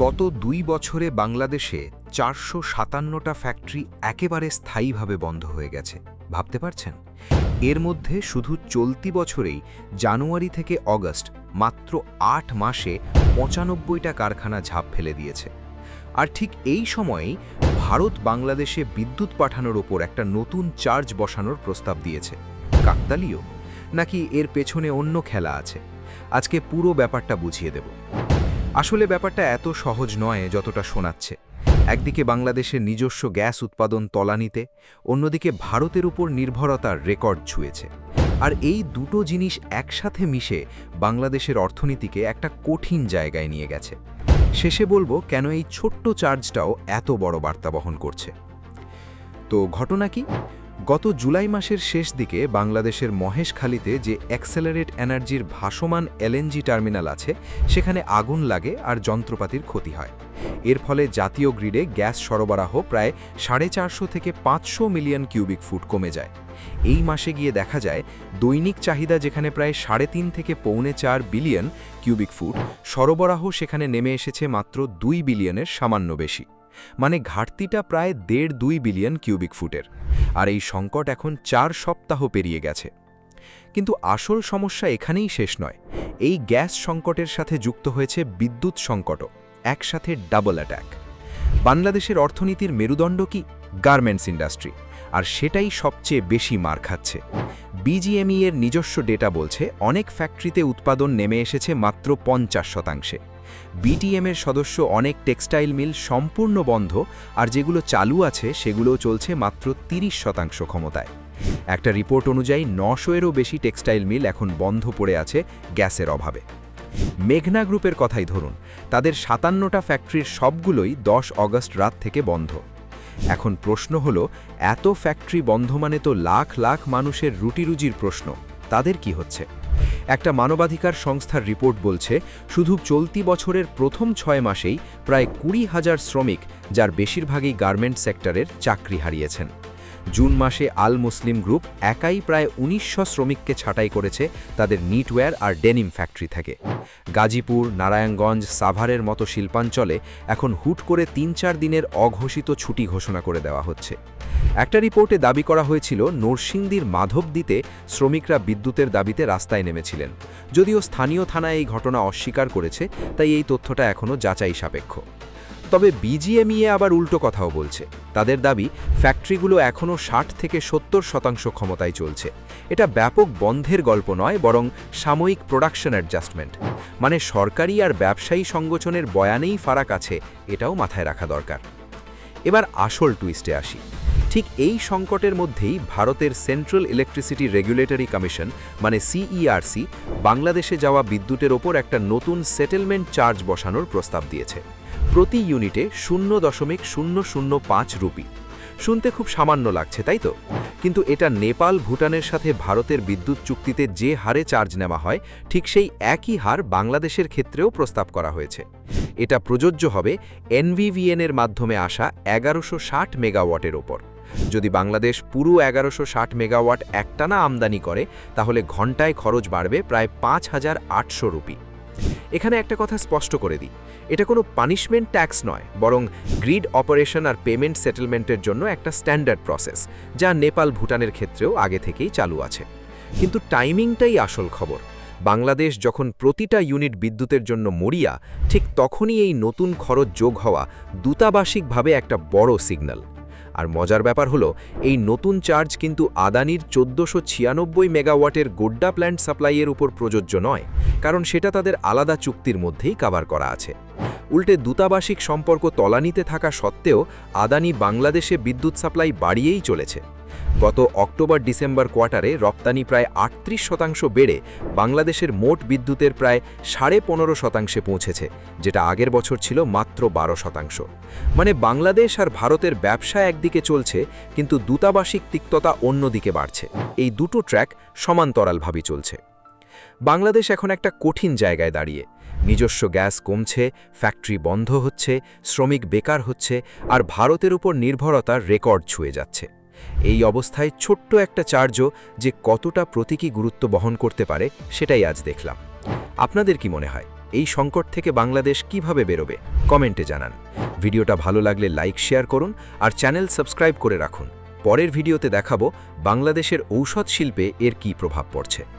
গত ২ বছরে বাংলাদেশে ৪৫৭টা ফ্যাক্টরি একেবারে স্থায়ীভাবে বন্ধ হয়ে গেছে। ভাবতে পারছেন? এর মধ্যে শুধু চলতি বছরেই জানুয়ারি থেকে অগাস্ট মাত্র ৮ মাসে ৯৫টা কারখানা ঝাঁপ ফেলে দিয়েছে। আর ঠিক এই সময়েই ভারত বাংলাদেশে বিদ্যুৎ পাঠানোর ওপর একটা নতুন চার্জ বসানোর প্রস্তাব দিয়েছে। কাকতালীয়? নাকি এর পেছনে অন্য খেলা আছে? আজকে পুরো ব্যাপারটা বুঝিয়ে দেব। আসলে ব্যাপারটা এত সহজ নয় যতটা শোনাচ্ছে। একদিকে বাংলাদেশের নিজস্ব গ্যাস উৎপাদন তলানিতে, অন্যদিকে ভারতের উপর নির্ভরতার রেকর্ড ছুঁয়েছে। আর এই দুটো জিনিস একসাথে মিশে বাংলাদেশের অর্থনীতিকে একটা কঠিন জায়গায় নিয়ে গেছে। শেষে বলবো কেন এই ছোট্ট চার্জটাও এত বড় বার্তা বহন করছে। তো ঘটনা কি? গত জুলাই মাসের শেষ দিকে বাংলাদেশের মহেশখালীতে যে অ্যাক্সেলারেট এনার্জির ভাসমান এলএনজি টার্মিনাল আছে, সেখানে আগুন লাগে আর যন্ত্রপাতির ক্ষতি হয়। এর ফলে জাতীয় গ্রিডে গ্যাস সরবরাহ প্রায় 450 থেকে 500 মিলিয়ন কিউবিক ফুট কমে যায়। এই মাসে গিয়ে দেখা যায় দৈনিক চাহিদা যেখানে প্রায় 3.5 থেকে 4.25 বিলিয়ন কিউবিক ফুট, সরবরাহ সেখানে নেমে এসেছে মাত্র 2 বিলিয়নের সামান্য বেশি। মানে ঘাটতিটা প্রায় 1.5-2 বিলিয়ন কিউবিক ফুটের। আর এই সংকট এখন 4 সপ্তাহ পেরিয়ে গেছে। কিন্তু আসল সমস্যা এখানেই শেষ নয়। এই গ্যাস সংকটের সাথে যুক্ত হয়েছে বিদ্যুৎ সংকটও, একসাথে ডাবল অ্যাটাক। বাংলাদেশের অর্থনীতির মেরুদণ্ড কি? গার্মেন্টস ইন্ডাস্ট্রি, আর সেটাই সবচেয়ে বেশি মার খাচ্ছে। বিজিএমই এর নিজস্ব ডেটা বলছে অনেক ফ্যাক্টরিতে উৎপাদন নেমে এসেছে মাত্র 50%। বিটিএমের সদস্য অনেক টেক্সটাইল মিল সম্পূর্ণ বন্ধ, আর যেগুলো চালু আছে সেগুলোও চলছে মাত্র 30% ক্ষমতায়। একটা রিপোর্ট অনুযায়ী 900-এরও বেশি টেক্সটাইল মিল এখন বন্ধ পড়ে আছে গ্যাসের অভাবে। মেঘনা গ্রুপের কথাই ধরুন, তাদের 57টা ফ্যাক্টরির সবগুলোই 10 অগস্ট রাত থেকে বন্ধ। এখন প্রশ্ন হলো, এত ফ্যাক্টরি বন্ধ মানে তো লাখ লাখ মানুষের রুটিরুজির প্রশ্ন। তাদের কি হচ্ছে? একটা মানবাধিকার সংস্থার রিপোর্ট বলছে শুধু চলতি বছরের প্রথম 6 মাসেই প্রায় 20,000 শ্রমিক, যার বেশিরভাগই গার্মেন্ট সেক্টরের, চাকরি হারিয়েছেন। জুন মাসে আল মুসলিম গ্রুপ একাই প্রায় 1900 শ্রমিককে ছাঁটাই করেছে তাদের নিটওয়্যার আর ডেনিম ফ্যাক্টরি থেকে। গাজীপুর, নারায়ণগঞ্জ, সাভারের মতো শিল্পাঞ্চলে এখন হুট করে 3-4 দিনের অঘোষিত ছুটি ঘোষণা করে দেওয়া হচ্ছে। একটা রিপোর্টে দাবি করা হয়েছিল নরসিংদীর মাধবদীতে শ্রমিকরা বিদ্যুতের দাবিতে রাস্তায় নেমেছিলেন। যদিও স্থানীয় থানা এই ঘটনা অস্বীকার করেছে, তাই এই তথ্যটা এখনও যাচাই সাপেক্ষ। তবে বিজিএমইএ আবার উল্টো কথাও বলছে। তাদের দাবি ফ্যাক্টরিগুলো এখনও 60 থেকে 70% ক্ষমতায় চলছে। এটা ব্যাপক বন্ধের গল্প নয়, বরং সাময়িক প্রোডাকশন অ্যাডজাস্টমেন্ট। মানে সরকারি আর ব্যবসায়ী সংগঠনের বয়ানেই ফারাক আছে, এটাও মাথায় রাখা দরকার। এবার আসল টুইস্টে আসি। ঠিক এই সংকটের মধ্যেই ভারতের সেন্ট্রাল ইলেকট্রিসিটি রেগুলেটরি কমিশন মানে সিইআরসি বাংলাদেশে যাওয়া বিদ্যুতের ওপর একটা নতুন সেটেলমেন্ট চার্জ বসানোর প্রস্তাব দিয়েছে। প্রতি ইউনিটে 0.005 রুপি। শুনতে খুব সামান্য লাগছে, তাই তো? কিন্তু এটা নেপাল, ভুটানের সাথে ভারতের বিদ্যুৎ চুক্তিতে যে হারে চার্জ নেওয়া হয়, ঠিক সেই একই হার বাংলাদেশের ক্ষেত্রেও প্রস্তাব করা হয়েছে। এটা প্রযোজ্য হবে এনভিভিএন-এর মাধ্যমে আসা 1160 মেগাওয়াটের ওপর। যদি বাংলাদেশ পুরো 1160 মেগাওয়াট একটানা আমদানি করে, তাহলে ঘন্টায় খরচ বাড়বে প্রায় 5,800 রুপি। এখানে একটা কথা স্পষ্ট করে দিই, এটা কোনো পানিশমেন্ট ট্যাক্স নয়, বরং গ্রিড অপারেশন আর পেমেন্ট সেটেলমেন্টের জন্য একটা স্ট্যান্ডার্ড প্রসেস, যা নেপাল, ভুটানের ক্ষেত্রেও আগে থেকেই চালু আছে। কিন্তু টাইমিংটাই আসল খবর। বাংলাদেশ যখন প্রতিটা ইউনিট বিদ্যুতের জন্য মরিয়া, ঠিক তখনই এই নতুন খরচ যোগ হওয়া দূতাবাসিকভাবে একটা বড় সিগন্যাল। আর মজার ব্যাপার হলো, এই নতুন চার্জ কিন্তু আদানির 1496 মেগাওয়াটের গোড্ডা প্ল্যান্ট সাপ্লাইয়ের উপর প্রযোজ্য নয়, কারণ সেটা তাদের আলাদা চুক্তির মধ্যেই কভার করা আছে। উল্টে দূতাবাসিক সম্পর্ক তলানিতে থাকা সত্ত্বেও আদানি বাংলাদেশে বিদ্যুৎ সাপ্লাই বাড়িয়েই চলেছে। গত অক্টোবর-ডিসেম্বর কোয়ার্টারে রপ্তানি প্রায় 38% বেড়ে বাংলাদেশের মোট বিদ্যুতের প্রায় 15.5% পৌঁছেছে, যেটা আগের বছর ছিল মাত্র 12%। মানে বাংলাদেশ আর ভারতের ব্যবসা একদিকে চলছে, কিন্তু দূতাবাসিক তিক্ততা অন্যদিকে বাড়ছে। এই দুটো ট্র্যাক সমান্তরালভাবে চলছে। বাংলাদেশ এখন একটা কঠিন জায়গায় দাঁড়িয়ে। নিজস্ব গ্যাস কমছে, ফ্যাক্টরি বন্ধ হচ্ছে, শ্রমিক বেকার হচ্ছে, আর ভারতের উপর নির্ভরতার রেকর্ড ছুঁয়ে যাচ্ছে। এই অবস্থায় ছোট্ট একটা চার্জও যে কতটা প্রতীকী গুরুত্ব বহন করতে পারে, সেটাই আজ দেখলাম। আপনাদের কি মনে হয়? এই সংকট থেকে বাংলাদেশ কিভাবে বেরোবে কমেন্টে জানান। ভিডিওটা ভালো লাগলে লাইক শেয়ার করুন আর চ্যানেল সাবস্ক্রাইব করে রাখুন। পরের ভিডিওতে দেখাবো বাংলাদেশের ঔষধ শিল্পে এর কী প্রভাব পড়ছে।